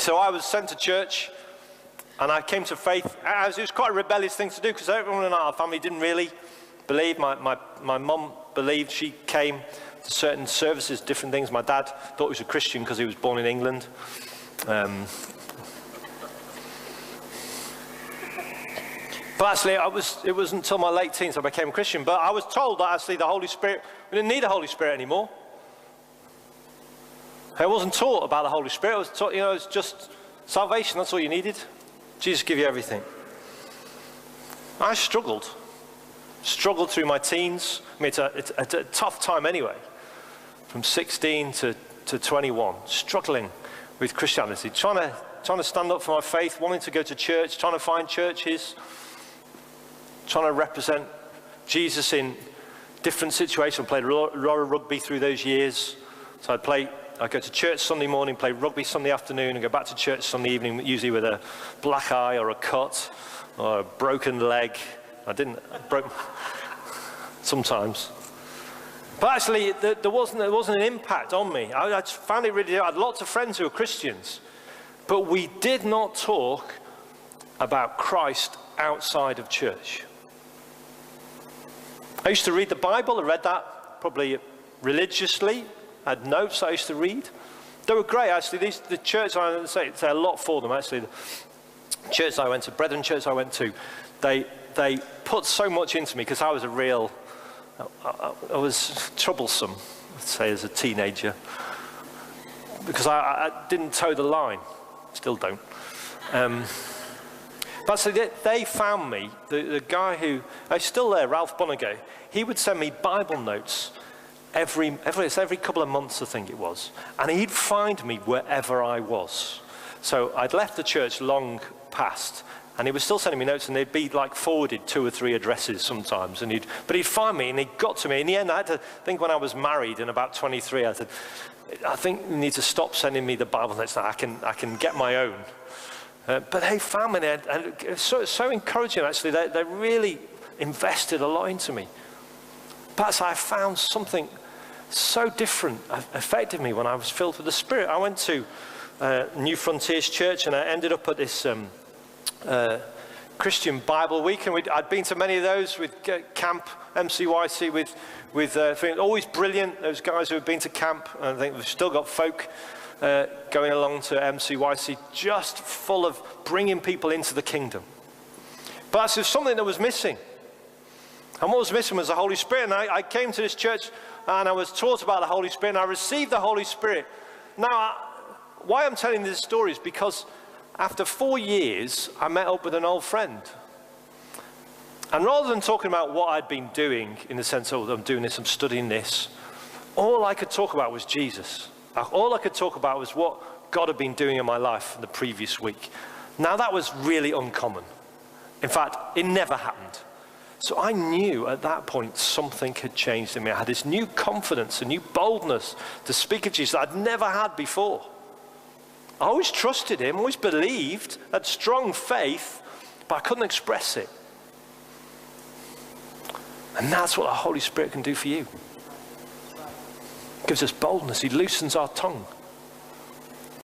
So I was sent to church, and I came to faith. It was quite a rebellious thing to do, because everyone in our family didn't really believe. My mum believed. She came to certain services, different things. My dad thought he was a Christian because he was born in England. But actually, it wasn't until my late teens I became a Christian. But I was told that actually the Holy Spirit, we didn't need the Holy Spirit anymore. I wasn't taught about the Holy Spirit. I was taught, it's just salvation. That's all you needed. Jesus give you everything. I struggled through my teens. I mean, it's a tough time anyway. From 16 to 21, struggling with Christianity, trying to stand up for my faith, wanting to go to church, trying to find churches, trying to represent Jesus in different situations. I played a lot of rugby through those years. So I'd go to church Sunday morning, play rugby Sunday afternoon, and go back to church Sunday evening, usually with a black eye or a cut or a broken leg. I broke sometimes. But actually, there wasn't an impact on me. I found it really, I had lots of friends who were Christians, but we did not talk about Christ outside of church. I used to read the Bible. I read that probably religiously. I had notes I used to read. They were great, actually. The church, I say a lot for them, actually. The church I went to, Brethren church I went to, they put so much into me, because I was I was troublesome, I'd say, as a teenager, because I didn't toe the line. Still don't. But so they found me, the guy who, he's still there, Ralph Bonniger, he would send me Bible notes every couple of months, I think it was. And he'd find me wherever I was. So I'd left the church long past, and he was still sending me notes, and they'd be like forwarded 2 or 3 addresses sometimes. But he'd find me, and he got to me. In the end, I had to think, when I was married and about 23, I said, I think you need to stop sending me the Bible notes now. I can get my own. But they found me, and it's so encouraging, actually. They really invested a lot into me. But I found something so different affected me when I was filled with the Spirit. I went to New Frontiers Church, and I ended up at this Christian Bible Week, and I'd been to many of those with camp, MCYC, with always brilliant, those guys who have been to camp, and I think we've still got folk going along to MCYC, just full of bringing people into the kingdom. But there's something that was missing. And what was missing was the Holy Spirit. And I came to this church, and I was taught about the Holy Spirit, and I received the Holy Spirit. Now, why I'm telling this story is because after 4 years, I met up with an old friend. And rather than talking about what I'd been doing, in the sense of, I'm doing this, I'm studying this, all I could talk about was Jesus. All I could talk about was what God had been doing in my life in the previous week. Now, that was really uncommon. In fact, it never happened. So I knew at that point something had changed in me. I had this new confidence, a new boldness to speak of Jesus that I'd never had before. I always trusted him, always believed, had strong faith, but I couldn't express it. And that's what the Holy Spirit can do for you. He gives us boldness. He loosens our tongue.